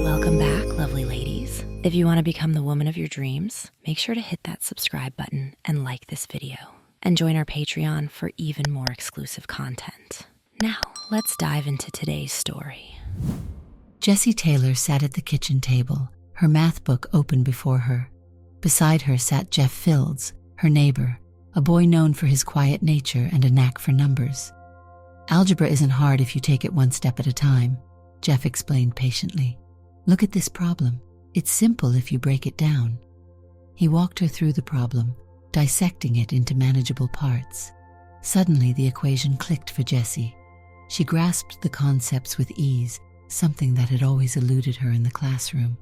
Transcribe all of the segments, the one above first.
Welcome back, lovely ladies. If you want to become the woman of your dreams, make sure to hit that subscribe button and like this video. And join our Patreon for even more exclusive content. Now, let's dive into today's story. Jessie Taylor sat at the kitchen table, her math book open before her. Beside her sat Jeff Fields, her neighbor, a boy known for his quiet nature and a knack for numbers. Algebra isn't hard if you take it one step at a time, Jeff explained patiently. Look at this problem. It's simple if you break it down. He walked her through the problem, dissecting it into manageable parts. Suddenly, the equation clicked for Jessie. She grasped the concepts with ease, something that had always eluded her in the classroom.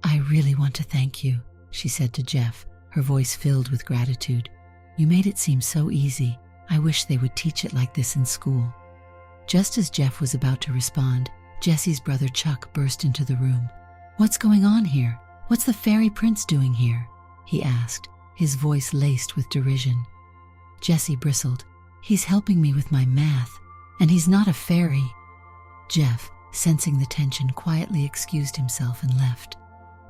I really want to thank you, she said to Jeff, her voice filled with gratitude. You made it seem so easy. I wish they would teach it like this in school. Just as Jeff was about to respond, Jessie's brother Chuck burst into the room. What's going on here? What's the fairy prince doing here? He asked, his voice laced with derision. Jessie bristled. He's helping me with my math, and he's not a fairy. Jeff, sensing the tension, quietly excused himself and left.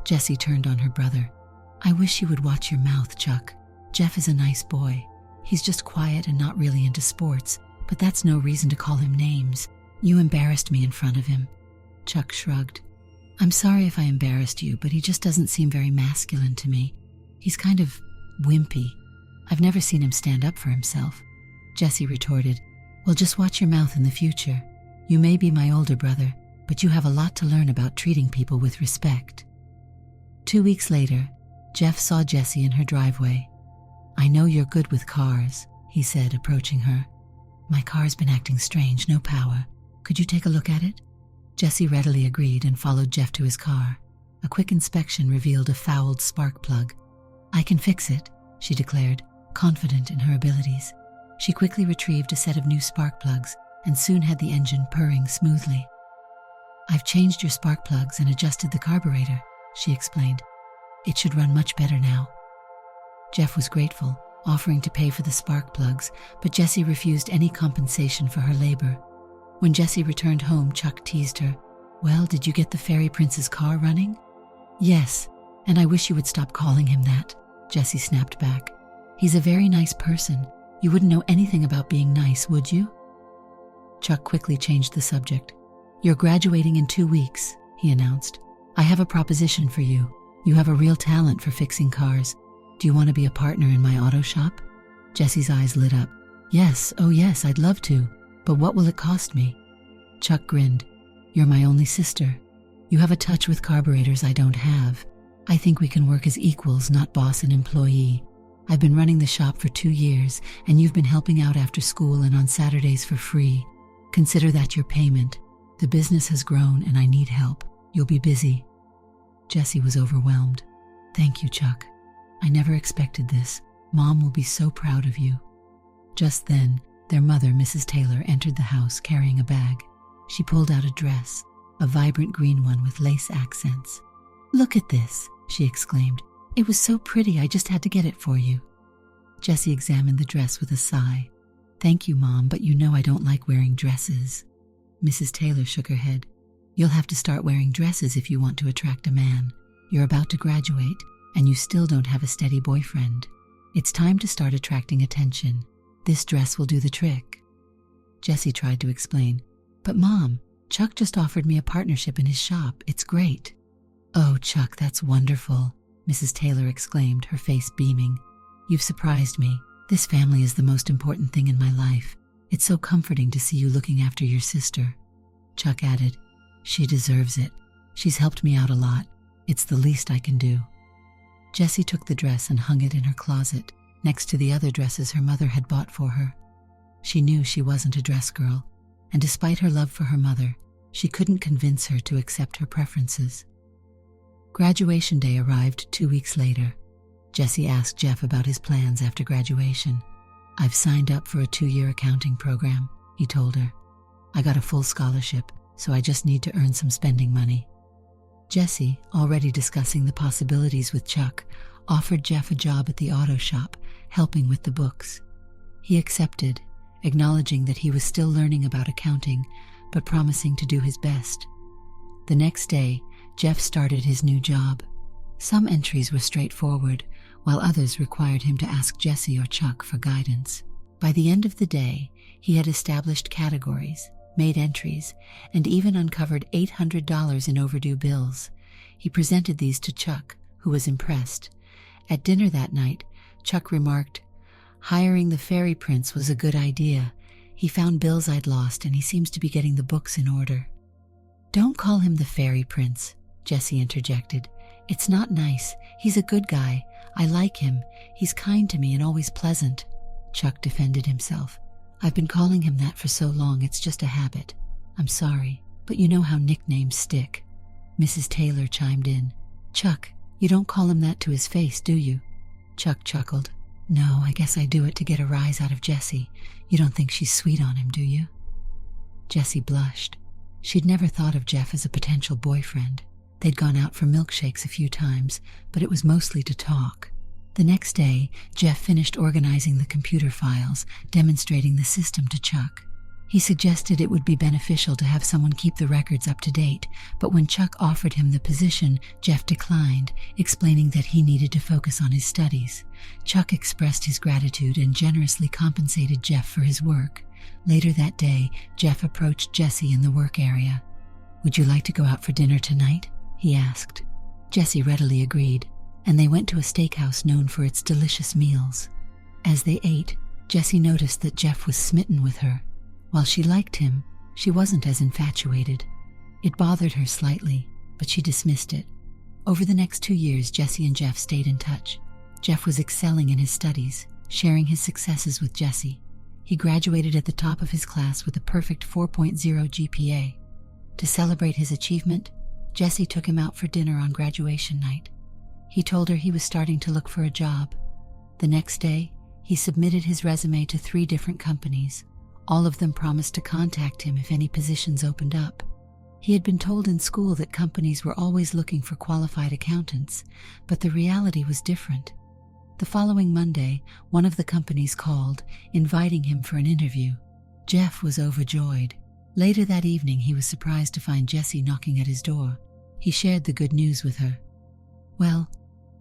Jessie turned on her brother. I wish you would watch your mouth, Chuck. Jeff is a nice boy. He's just quiet and not really into sports, but that's no reason to call him names. You embarrassed me in front of him. Chuck shrugged. I'm sorry if I embarrassed you, but he just doesn't seem very masculine to me. He's kind of wimpy. I've never seen him stand up for himself. Jessie retorted, well, just watch your mouth in the future. You may be my older brother, but you have a lot to learn about treating people with respect. 2 weeks later, Jeff saw Jessie in her driveway. I know you're good with cars, he said, approaching her. My car's been acting strange, no power. Could you take a look at it? Jessie readily agreed and followed Jeff to his car. A quick inspection revealed a fouled spark plug. I can fix it, she declared, confident in her abilities. She quickly retrieved a set of new spark plugs and soon had the engine purring smoothly. I've changed your spark plugs and adjusted the carburetor, she explained. It should run much better now. Jeff was grateful, offering to pay for the spark plugs, but Jessie refused any compensation for her labor. When Jessie returned home, Chuck teased her. Well, did you get the fairy prince's car running? Yes, and I wish you would stop calling him that, Jessie snapped back. He's a very nice person. You wouldn't know anything about being nice, would you? Chuck quickly changed the subject. You're graduating in 2 weeks, he announced. I have a proposition for you. You have a real talent for fixing cars. Do you want to be a partner in my auto shop? Jessie's eyes lit up. Yes, oh yes, I'd love to. But what will it cost me? Chuck grinned. You're my only sister. You have a touch with carburetors I don't have. I think we can work as equals, not boss and employee. I've been running the shop for 2 years, and you've been helping out after school and on Saturdays for free. Consider that your payment. The business has grown and I need help. You'll be busy. Jessie was overwhelmed. Thank you, Chuck. I never expected this. Mom will be so proud of you. Just then, their mother, Mrs. Taylor, entered the house carrying a bag. She pulled out a dress, a vibrant green one with lace accents. Look at this, she exclaimed. It was so pretty, I just had to get it for you. Jessie examined the dress with a sigh. Thank you, Mom, but you know I don't like wearing dresses. Mrs. Taylor shook her head. You'll have to start wearing dresses if you want to attract a man. You're about to graduate, and you still don't have a steady boyfriend. It's time to start attracting attention. This dress will do the trick. Jessie tried to explain. But Mom, Chuck just offered me a partnership in his shop. It's great. Oh, Chuck, that's wonderful, Mrs. Taylor exclaimed, her face beaming. You've surprised me. This family is the most important thing in my life. It's so comforting to see you looking after your sister. Chuck added, She deserves it. She's helped me out a lot. It's the least I can do. Jessie took the dress and hung it in her closet, next to the other dresses her mother had bought for her. She knew she wasn't a dress girl, and despite her love for her mother, she couldn't convince her to accept her preferences. Graduation day arrived 2 weeks later. Jessie asked Jeff about his plans after graduation. I've signed up for a 2-year accounting program, he told her. I got a full scholarship, so I just need to earn some spending money. Jessie, already discussing the possibilities with Chuck, offered Jeff a job at the auto shop, helping with the books. He accepted, acknowledging that he was still learning about accounting, but promising to do his best. The next day, Jeff started his new job. Some entries were straightforward, while others required him to ask Jesse or Chuck for guidance. By the end of the day, he had established categories, made entries, and even uncovered $800 in overdue bills. He presented these to Chuck, who was impressed. At dinner that night, Chuck remarked, "Hiring the fairy prince was a good idea. He found bills I'd lost and he seems to be getting the books in order." "Don't call him the fairy prince," Jesse interjected. "It's not nice. He's a good guy. I like him. He's kind to me and always pleasant." Chuck defended himself. "I've been calling him that for so long, it's just a habit. I'm sorry, but you know how nicknames stick." Mrs. Taylor chimed in. "Chuck, you don't call him that to his face, do you?" Chuck chuckled. "No, I guess I do it to get a rise out of Jessie. You don't think she's sweet on him, do you?" Jessie blushed. She'd never thought of Jeff as a potential boyfriend. They'd gone out for milkshakes a few times, but it was mostly to talk. The next day, Jeff finished organizing the computer files, demonstrating the system to Chuck. He suggested it would be beneficial to have someone keep the records up to date, but when Chuck offered him the position, Jeff declined, explaining that he needed to focus on his studies. Chuck expressed his gratitude and generously compensated Jeff for his work. Later that day, Jeff approached Jessie in the work area. "Would you like to go out for dinner tonight?" he asked. Jessie readily agreed, and they went to a steakhouse known for its delicious meals. As they ate, Jessie noticed that Jeff was smitten with her. While she liked him, she wasn't as infatuated. It bothered her slightly, but she dismissed it. Over the next 2 years, Jessie and Jeff stayed in touch. Jeff was excelling in his studies, sharing his successes with Jessie. He graduated at the top of his class with a perfect 4.0 GPA. To celebrate his achievement, Jessie took him out for dinner on graduation night. He told her he was starting to look for a job. The next day, he submitted his resume to 3 different companies. All of them promised to contact him if any positions opened up. He had been told in school that companies were always looking for qualified accountants, but the reality was different. The following Monday, one of the companies called, inviting him for an interview. Jeff was overjoyed. Later that evening, he was surprised to find Jessie knocking at his door. He shared the good news with her. "Well,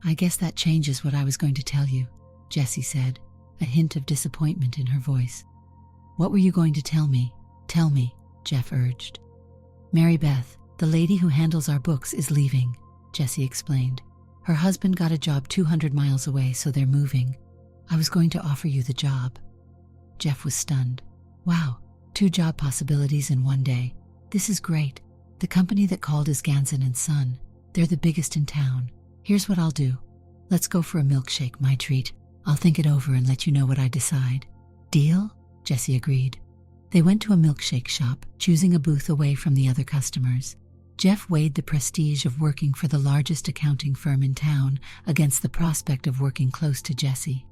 I guess that changes what I was going to tell you," Jessie said, a hint of disappointment in her voice. "What were you going to tell me? Tell me," Jeff urged. "Mary Beth, the lady who handles our books, is leaving," Jessie explained. "Her husband got a job 200 miles away, so they're moving. I was going to offer you the job." Jeff was stunned. "Wow, 2 job possibilities in one day. This is great. The company that called is Ganson & Son. They're the biggest in town. Here's what I'll do. Let's go for a milkshake, my treat. I'll think it over and let you know what I decide." "Deal?" Jessie agreed. They went to a milkshake shop, choosing a booth away from the other customers. Jeff weighed the prestige of working for the largest accounting firm in town against the prospect of working close to Jessie.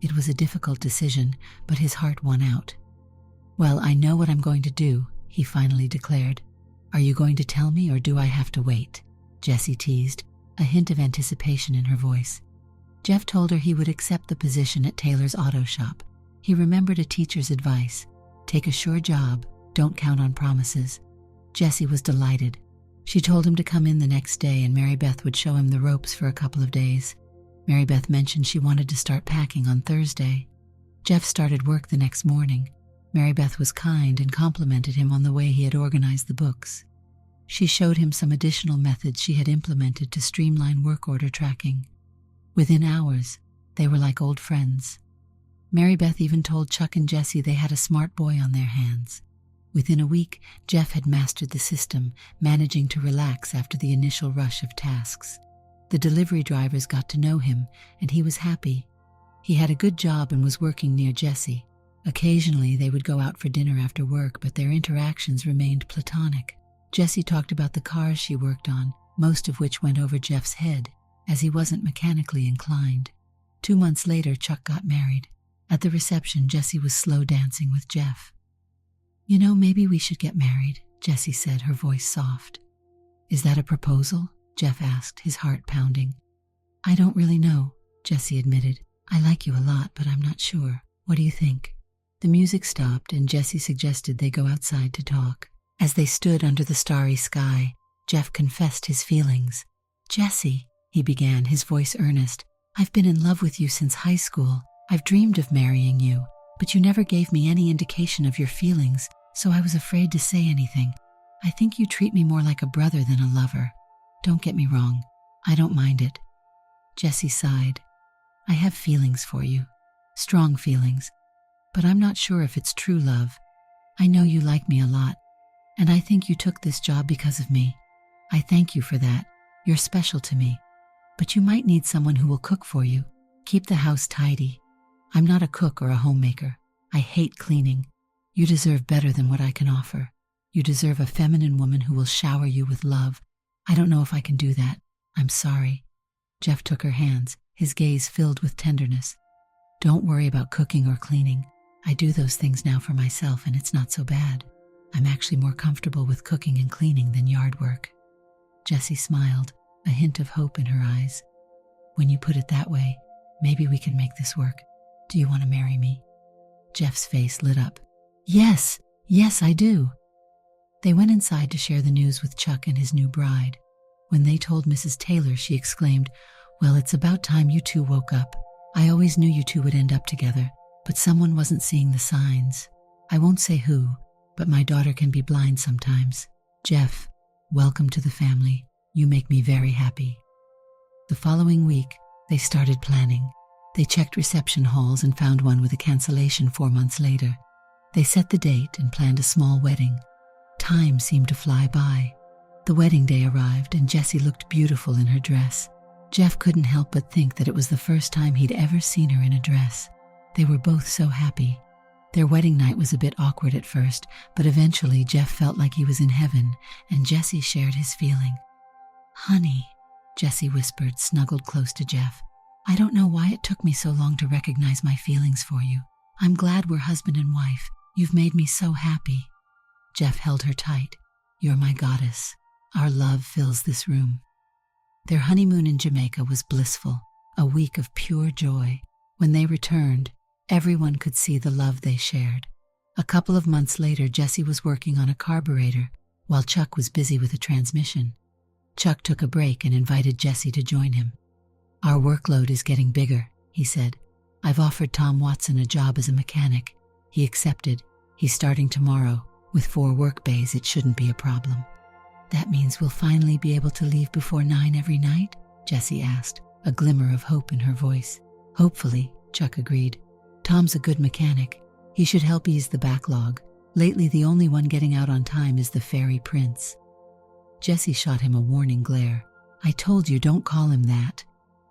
It was a difficult decision, but his heart won out. "Well, I know what I'm going to do," he finally declared. "Are you going to tell me, or do I have to wait?" Jessie teased, a hint of anticipation in her voice. Jeff told her he would accept the position at Taylor's auto shop. He remembered a teacher's advice: take a sure job, don't count on promises. Jessie was delighted. She told him to come in the next day and Mary Beth would show him the ropes for a couple of days. Mary Beth mentioned she wanted to start packing on Thursday. Jeff started work the next morning. Mary Beth was kind and complimented him on the way he had organized the books. She showed him some additional methods she had implemented to streamline work order tracking. Within hours, they were like old friends. Mary Beth even told Chuck and Jessie they had a smart boy on their hands. Within a week, Jeff had mastered the system, managing to relax after the initial rush of tasks. The delivery drivers got to know him, and he was happy. He had a good job and was working near Jessie. Occasionally, they would go out for dinner after work, but their interactions remained platonic. Jessie talked about the cars she worked on, most of which went over Jeff's head, as he wasn't mechanically inclined. 2 months later, Chuck got married. At the reception, Jessie was slow dancing with Jeff. "You know, maybe we should get married," Jessie said, her voice soft. "Is that a proposal?" Jeff asked, his heart pounding. "I don't really know," Jessie admitted. "I like you a lot, but I'm not sure. What do you think?" The music stopped and Jessie suggested they go outside to talk. As they stood under the starry sky, Jeff confessed his feelings. "Jessie," he began, his voice earnest, "I've been in love with you since high school. I've dreamed of marrying you, but you never gave me any indication of your feelings, so I was afraid to say anything. I think you treat me more like a brother than a lover. Don't get me wrong, I don't mind it." Jessie sighed. "I have feelings for you, strong feelings, but I'm not sure if it's true love. I know you like me a lot, and I think you took this job because of me. I thank you for that. You're special to me. But you might need someone who will cook for you, keep the house tidy. I'm not a cook or a homemaker. I hate cleaning. You deserve better than what I can offer. You deserve a feminine woman who will shower you with love. I don't know if I can do that. I'm sorry." Jeff took her hands, his gaze filled with tenderness. "Don't worry about cooking or cleaning. I do those things now for myself, and it's not so bad. I'm actually more comfortable with cooking and cleaning than yard work." Jessie smiled, a hint of hope in her eyes. "When you put it that way, maybe we can make this work. Do you want to marry me?" Jeff's face lit up. Yes, I do." They went inside to share the news with Chuck and his new bride. When they told Mrs. Taylor, she exclaimed, "Well, it's about time you two woke up. I always knew you two would end up together, but someone wasn't seeing the signs. I won't say who, but my daughter can be blind sometimes. Jeff, welcome to the family. You make me very happy." The following week, they started planning. They checked reception halls and found one with a cancellation 4 months later. They set the date and planned a small wedding. Time seemed to fly by. The wedding day arrived and Jessie looked beautiful in her dress. Jeff couldn't help but think that it was the first time he'd ever seen her in a dress. They were both so happy. Their wedding night was a bit awkward at first, but eventually Jeff felt like he was in heaven, and Jessie shared his feeling. "Honey," Jessie whispered, snuggled close to Jeff. "I don't know why it took me so long to recognize my feelings for you. I'm glad we're husband and wife. You've made me so happy." Jeff held her tight. "You're my goddess. Our love fills this room." Their honeymoon in Jamaica was blissful, a week of pure joy. When they returned, everyone could see the love they shared. A couple of months later, Jessie was working on a carburetor, while Chuck was busy with a transmission. Chuck took a break and invited Jessie to join him. "Our workload is getting bigger," he said. "I've offered Tom Watson a job as a mechanic. He accepted. He's starting tomorrow. With 4 work bays, it shouldn't be a problem." "That means we'll finally be able to leave before 9 every night?" Jessie asked, a glimmer of hope in her voice. "Hopefully," Chuck agreed. "Tom's a good mechanic. He should help ease the backlog. Lately, the only one getting out on time is the Fairy Prince." Jessie shot him a warning glare. "I told you, don't call him that."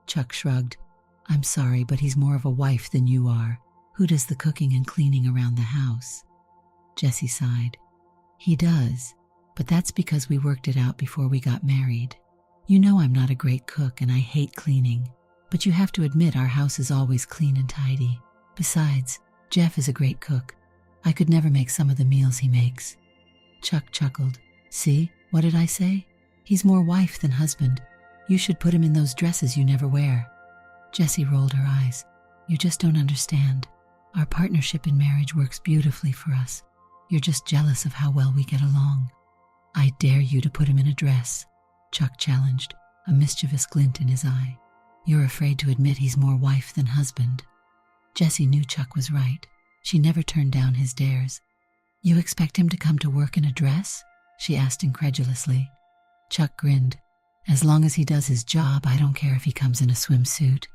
Chuck shrugged. "I'm sorry, but he's more of a wife than you are. Who does the cooking and cleaning around the house?" Jessie sighed. "He does, but that's because we worked it out before we got married. You know I'm not a great cook and I hate cleaning, but you have to admit our house is always clean and tidy. Besides, Jeff is a great cook. I could never make some of the meals he makes." Chuck chuckled. "See, what did I say? He's more wife than husband. You should put him in those dresses you never wear." Jessie rolled her eyes. "You just don't understand. Our partnership in marriage works beautifully for us. You're just jealous of how well we get along." "I dare you to put him in a dress," Chuck challenged, a mischievous glint in his eye. "You're afraid to admit he's more wife than husband." Jessie knew Chuck was right. She never turned down his dares. "You expect him to come to work in a dress?" she asked incredulously. Chuck grinned. "As long as he does his job, I don't care if he comes in a swimsuit.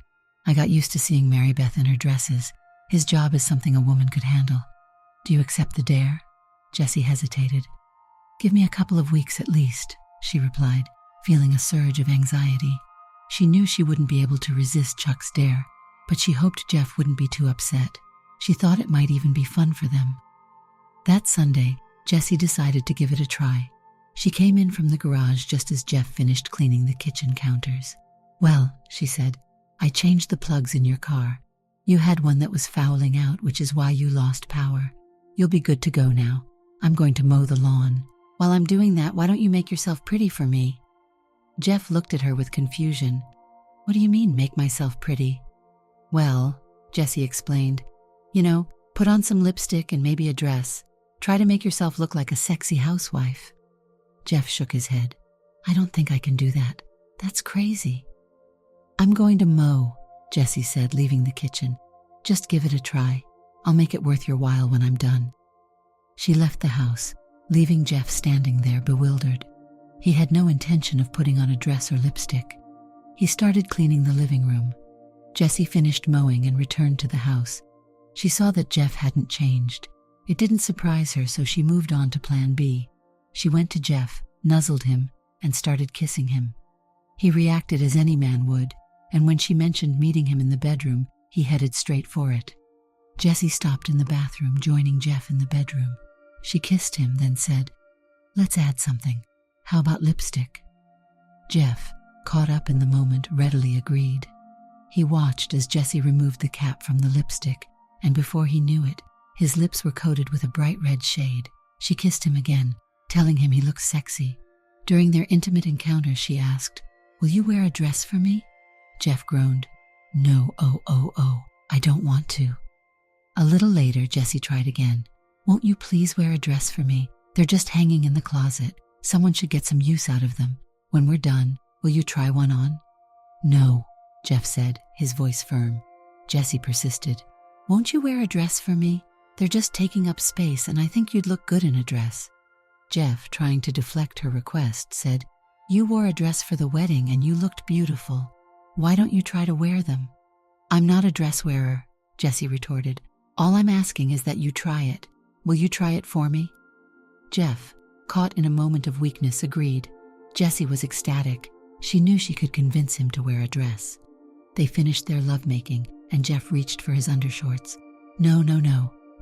I got used to seeing Mary Beth in her dresses. His job is something a woman could handle." "Do you accept the dare?" Jessie hesitated. "Give me a couple of weeks at least," she replied, feeling a surge of anxiety. She knew she wouldn't be able to resist Chuck's dare, but she hoped Jeff wouldn't be too upset. She thought it might even be fun for them. That Sunday, Jessie decided to give it a try. She came in from the garage just as Jeff finished cleaning the kitchen counters. "Well," she said, "I changed the plugs in your car. You had one that was fouling out, which is why you lost power. You'll be good to go now. I'm going to mow the lawn. While I'm doing that, why don't you make yourself pretty for me?" Jeff looked at her with confusion. "What do you mean, make myself pretty?" "Well," Jessie explained, "you know, Put on some lipstick and maybe a dress. Try to make yourself look like a sexy housewife. Jeff shook his head. I don't think I can do that. That's crazy. I'm going to mow, Jessie said, leaving the kitchen. Just give it a try. I'll make it worth your while when I'm done. She left the house, leaving Jeff standing there bewildered. He had no intention of putting on a dress or lipstick. He started cleaning the living room. Jessie finished mowing and returned to the house. She saw that Jeff hadn't changed. It didn't surprise her, so she moved on to plan B. She went to Jeff, nuzzled him, and started kissing him. He reacted as any man would, and when she mentioned meeting him in the bedroom, he headed straight for it. Jessie stopped in the bathroom, joining Jeff in the bedroom. She kissed him, then said, Let's add something. How about lipstick? Jeff, caught up in the moment, readily agreed. He watched as Jessie removed the cap from the lipstick, and before he knew it, his lips were coated with a bright red shade. She kissed him again, telling him he looked sexy. During their intimate encounter, she asked, Will you wear a dress for me? Jeff groaned. No, I don't want to. A little later, Jessie tried again. Won't you please wear a dress for me? They're just hanging in the closet. Someone should get some use out of them. When we're done, will you try one on? No, Jeff said, his voice firm. Jessie persisted. Won't you wear a dress for me? They're just taking up space, and I think you'd look good in a dress. Jeff, trying to deflect her request, said, You wore a dress for the wedding and you looked beautiful. Why don't you try to wear them? I'm not a dress wearer, Jessie retorted. All I'm asking is that you try it. Will you try it for me? Jeff, caught in a moment of weakness, agreed. Jessie was ecstatic. She knew she could convince him to wear a dress. They finished their lovemaking, and Jeff reached for his undershorts. No,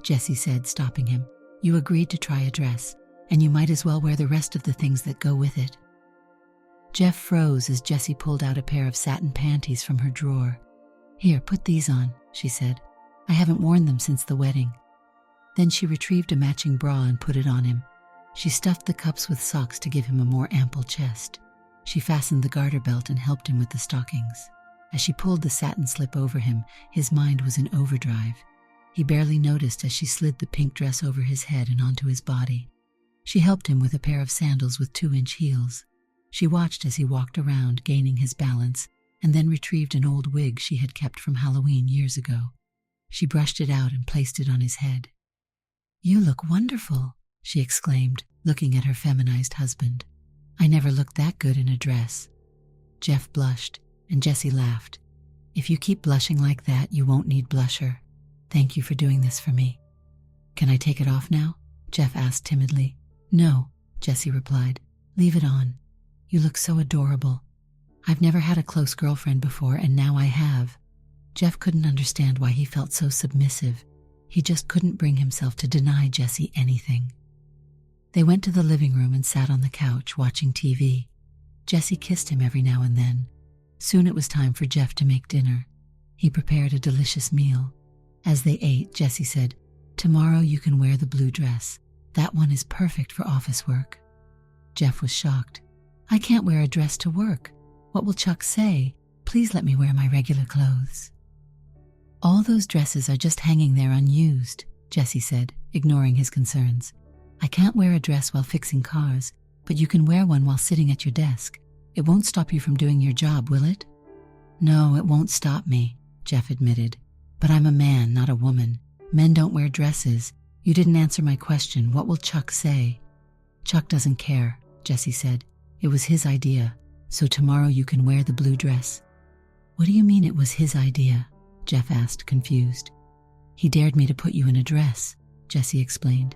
Jessie said, stopping him. You agreed to try a dress, and you might as well wear the rest of the things that go with it. Jeff froze as Jessie pulled out a pair of satin panties from her drawer. Here, put these on, she said. I haven't worn them since the wedding. Then she retrieved a matching bra and put it on him. She stuffed the cups with socks to give him a more ample chest. She fastened the garter belt and helped him with the stockings. As she pulled the satin slip over him, his mind was in overdrive. He barely noticed as she slid the pink dress over his head and onto his body. She helped him with a pair of sandals with 2-inch heels. She watched as he walked around, gaining his balance, and then retrieved an old wig she had kept from Halloween years ago. She brushed it out and placed it on his head. You look wonderful, she exclaimed, looking at her feminized husband. I never looked that good in a dress. Jeff blushed, and Jessie laughed. If you keep blushing like that, you won't need blusher. Thank you for doing this for me. Can I take it off now? Jeff asked timidly. No, Jessie replied. Leave it on. You look so adorable. I've never had a close girlfriend before, and now I have. Jeff couldn't understand why he felt so submissive. He just couldn't bring himself to deny Jessie anything. They went to the living room and sat on the couch watching TV. Jessie kissed him every now and then. Soon it was time for Jeff to make dinner. He prepared a delicious meal. As they ate, Jessie said, Tomorrow you can wear the blue dress. That one is perfect for office work. Jeff was shocked. I can't wear a dress to work. What will Chuck say? Please let me wear my regular clothes. All those dresses are just hanging there unused, Jessie said, ignoring his concerns. I can't wear a dress while fixing cars, but you can wear one while sitting at your desk. It won't stop you from doing your job, will it? No, it won't stop me, Jeff admitted. But I'm a man, not a woman. Men don't wear dresses. You didn't answer my question. What will Chuck say? Chuck doesn't care, Jessie said. It was his idea, so tomorrow you can wear the blue dress. What do you mean it was his idea? Jeff asked, confused. He dared me to put you in a dress, Jessie explained.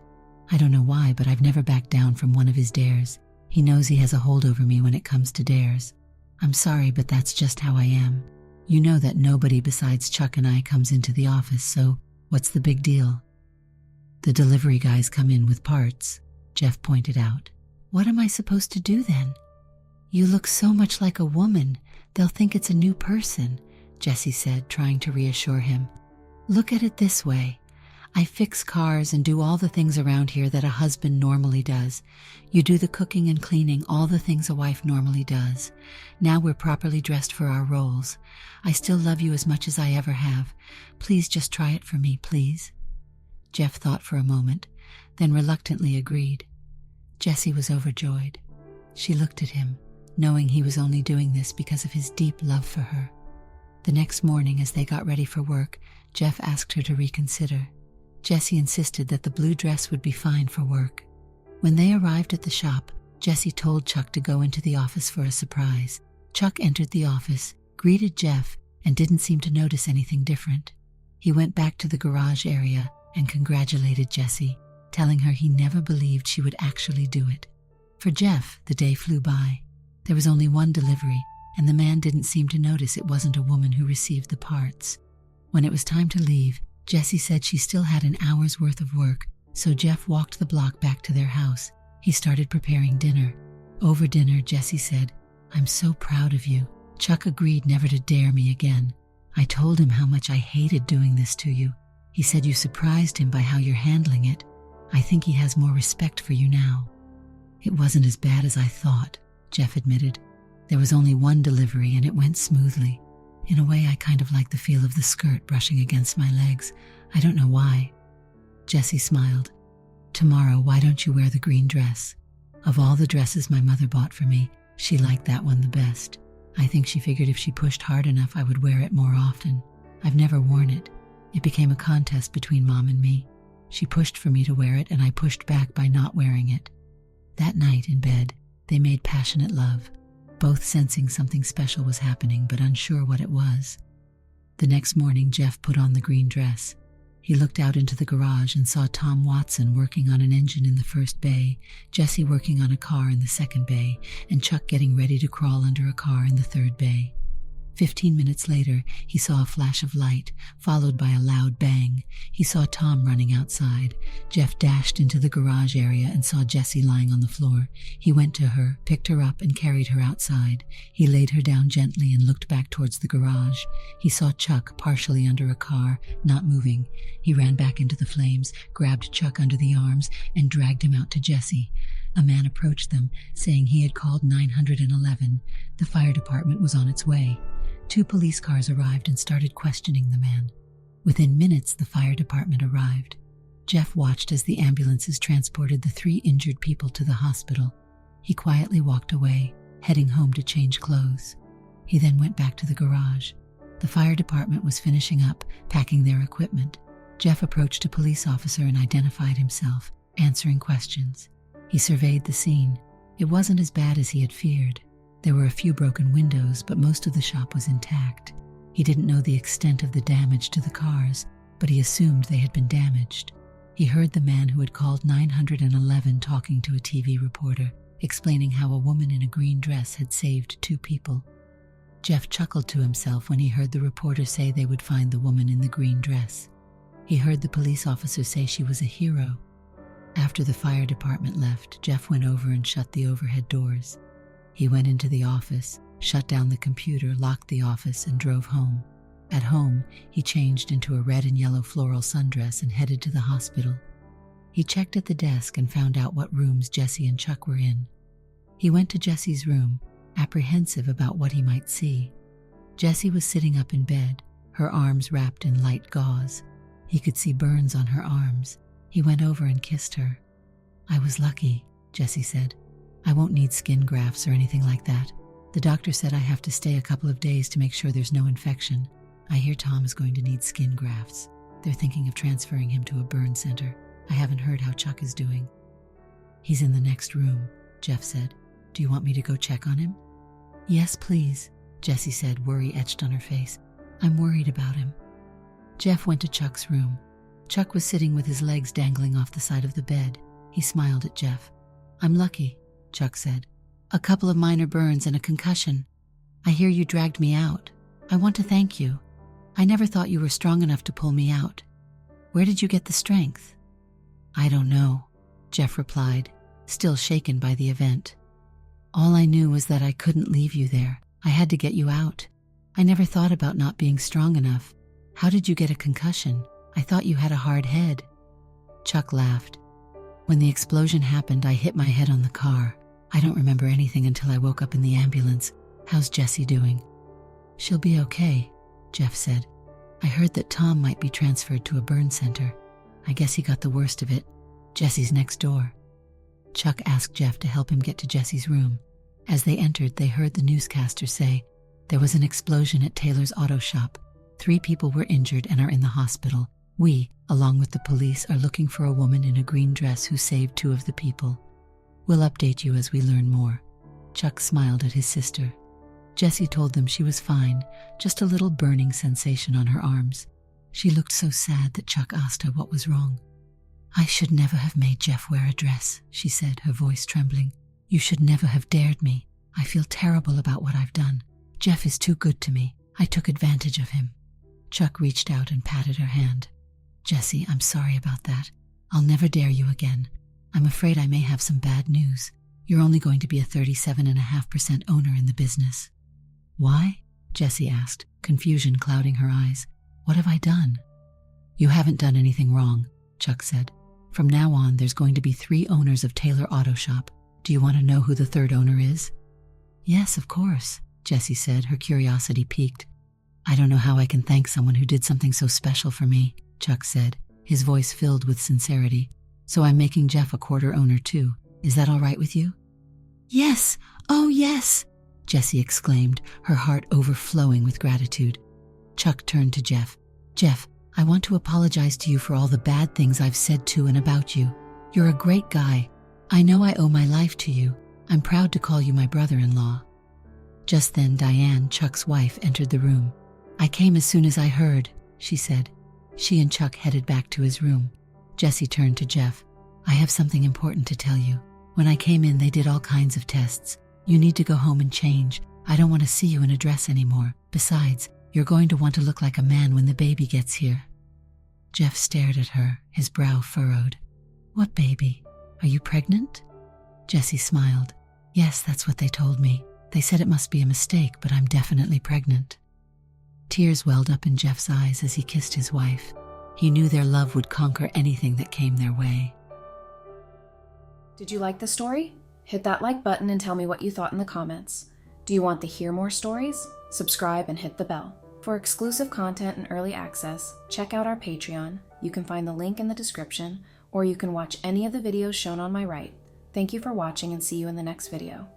I don't know why, but I've never backed down from one of his dares. He knows he has a hold over me when it comes to dares. I'm sorry, but that's just how I am. You know that nobody besides Chuck and I comes into the office, so what's the big deal? The delivery guys come in with parts, Jeff pointed out. What am I supposed to do then? You look so much like a woman, they'll think it's a new person, Jessie said, trying to reassure him. Look at it this way. I fix cars and do all the things around here that a husband normally does. You do the cooking and cleaning, all the things a wife normally does. Now we're properly dressed for our roles. I still love you as much as I ever have. Please just try it for me, please. Jeff thought for a moment, then reluctantly agreed. Jessie was overjoyed. She looked at him, knowing he was only doing this because of his deep love for her. The next morning, as they got ready for work, Jeff asked her to reconsider. Jessie insisted that the blue dress would be fine for work. When they arrived at the shop, Jessie told Chuck to go into the office for a surprise. Chuck entered the office, greeted Jeff, and didn't seem to notice anything different. He went back to the garage area and congratulated Jessie, telling her he never believed she would actually do it. For Jeff, the day flew by. There was only one delivery, and the man didn't seem to notice it wasn't a woman who received the parts. When it was time to leave, Jessie said she still had an hour's worth of work, so Jeff walked the block back to their house. He started preparing dinner. Over dinner, Jessie said, "I'm so proud of you. Chuck agreed never to dare me again. I told him how much I hated doing this to you. He said you surprised him by how you're handling it. I think he has more respect for you now." "It wasn't as bad as I thought," Jeff admitted. "There was only one delivery and it went smoothly. In a way, I kind of like the feel of the skirt brushing against my legs. I don't know why." Jessie smiled. "Tomorrow, why don't you wear the green dress? Of all the dresses my mother bought for me, she liked that one the best. I think she figured if she pushed hard enough, I would wear it more often. I've never worn it. It became a contest between Mom and me. She pushed for me to wear it, and I pushed back by not wearing it." That night in bed, they made passionate love, both sensing something special was happening but unsure what it was. The next morning, Jeff put on the green dress. He looked out into the garage and saw Tom Watson working on an engine in the first bay, Jessie working on a car in the second bay, and Chuck getting ready to crawl under a car in the third bay. 15 minutes later, he saw a flash of light, followed by a loud bang. He saw Tom running outside. Jeff dashed into the garage area and saw Jessie lying on the floor. He went to her, picked her up, and carried her outside. He laid her down gently and looked back towards the garage. He saw Chuck partially under a car, not moving. He ran back into the flames, grabbed Chuck under the arms, and dragged him out to Jessie. A man approached them, saying he had called 911. The fire department was on its way. 2 police cars arrived and started questioning the man. Within minutes, the fire department arrived. Jeff watched as the ambulances transported the 3 injured people to the hospital. He quietly walked away, heading home to change clothes. He then went back to the garage. The fire department was finishing up, packing their equipment. Jeff approached a police officer and identified himself, answering questions. He surveyed the scene. It wasn't as bad as he had feared. There were a few broken windows, but most of the shop was intact. He didn't know the extent of the damage to the cars, but he assumed they had been damaged. He heard the man who had called 911 talking to a TV reporter, explaining how a woman in a green dress had saved 2 people. Jeff chuckled to himself when he heard the reporter say they would find the woman in the green dress. He heard the police officer say she was a hero. After the fire department left, Jeff went over and shut the overhead doors. He went into the office, shut down the computer, locked the office, and drove home. At home, he changed into a red and yellow floral sundress and headed to the hospital. He checked at the desk and found out what rooms Jessie and Chuck were in. He went to Jessie's room, apprehensive about what he might see. Jessie was sitting up in bed, her arms wrapped in light gauze. He could see burns on her arms. He went over and kissed her. "I was lucky," Jessie said. "I won't need skin grafts or anything like that. The doctor said I have to stay a couple of days to make sure there's no infection. I hear Tom is going to need skin grafts. They're thinking of transferring him to a burn center. I haven't heard how Chuck is doing." "He's in the next room," Jeff said. "Do you want me to go check on him?" "Yes, please," Jessie said, worry etched on her face. "I'm worried about him." Jeff went to Chuck's room. Chuck was sitting with his legs dangling off the side of the bed. He smiled at Jeff. "I'm lucky," Chuck said. "A couple of minor burns and a concussion. I hear you dragged me out. I want to thank you. I never thought you were strong enough to pull me out. Where did you get the strength?" "I don't know," Jeff replied, still shaken by the event. "All I knew was that I couldn't leave you there. I had to get you out. I never thought about not being strong enough. How did you get a concussion? I thought you had a hard head." Chuck laughed. "When the explosion happened, I hit my head on the car. I don't remember anything until I woke up in the ambulance. How's Jessie doing?" "She'll be okay," Jeff said. "I heard that Tom might be transferred to a burn center. I guess he got the worst of it. Jesse's next door. Chuck asked Jeff to help him get to Jesse's room. As they entered, they heard the newscaster say, "There was an explosion at Taylor's auto shop. 3 people were injured and are in the hospital. We, along with the police, are looking for a woman in a green dress who saved 2 of the people. We'll update you as we learn more." Chuck smiled at his sister. Jessie told them she was fine, just a little burning sensation on her arms. She looked so sad that Chuck asked her what was wrong. "I should never have made Jeff wear a dress," she said, her voice trembling. "You should never have dared me. I feel terrible about what I've done. Jeff is too good to me. I took advantage of him." Chuck reached out and patted her hand. "Jessie, I'm sorry about that. I'll never dare you again. I'm afraid I may have some bad news. You're only going to be a 37.5% owner in the business." "Why?" Jessie asked, confusion clouding her eyes. "What have I done?" "You haven't done anything wrong," Chuck said. "From now on, there's going to be 3 owners of Taylor Auto Shop. Do you want to know who the 3rd owner is?" "Yes, of course," Jessie said, her curiosity piqued. "I don't know how I can thank someone who did something so special for me," Chuck said, his voice filled with sincerity. "So I'm making Jeff a quarter owner too. Is that all right with you?" "Yes! Oh, yes!" Jessie exclaimed, her heart overflowing with gratitude. Chuck turned to Jeff. "Jeff, I want to apologize to you for all the bad things I've said to and about you. You're a great guy. I know I owe my life to you. I'm proud to call you my brother-in-law." Just then, Diane, Chuck's wife, entered the room. "I came as soon as I heard," she said. She and Chuck headed back to his room. Jessie turned to Jeff. "I have something important to tell you. When I came in, they did all kinds of tests. You need to go home and change. I don't want to see you in a dress anymore. Besides, you're going to want to look like a man when the baby gets here." Jeff stared at her, his brow furrowed. "What baby? Are you pregnant?" Jessie smiled. "Yes, that's what they told me. They said it must be a mistake, but I'm definitely pregnant." Tears welled up in Jeff's eyes as he kissed his wife. He knew their love would conquer anything that came their way. Did you like the story? Hit that like button and tell me what you thought in the comments. Do you want to hear more stories? Subscribe and hit the bell. For exclusive content and early access, check out our Patreon. You can find the link in the description, or you can watch any of the videos shown on my right. Thank you for watching and see you in the next video.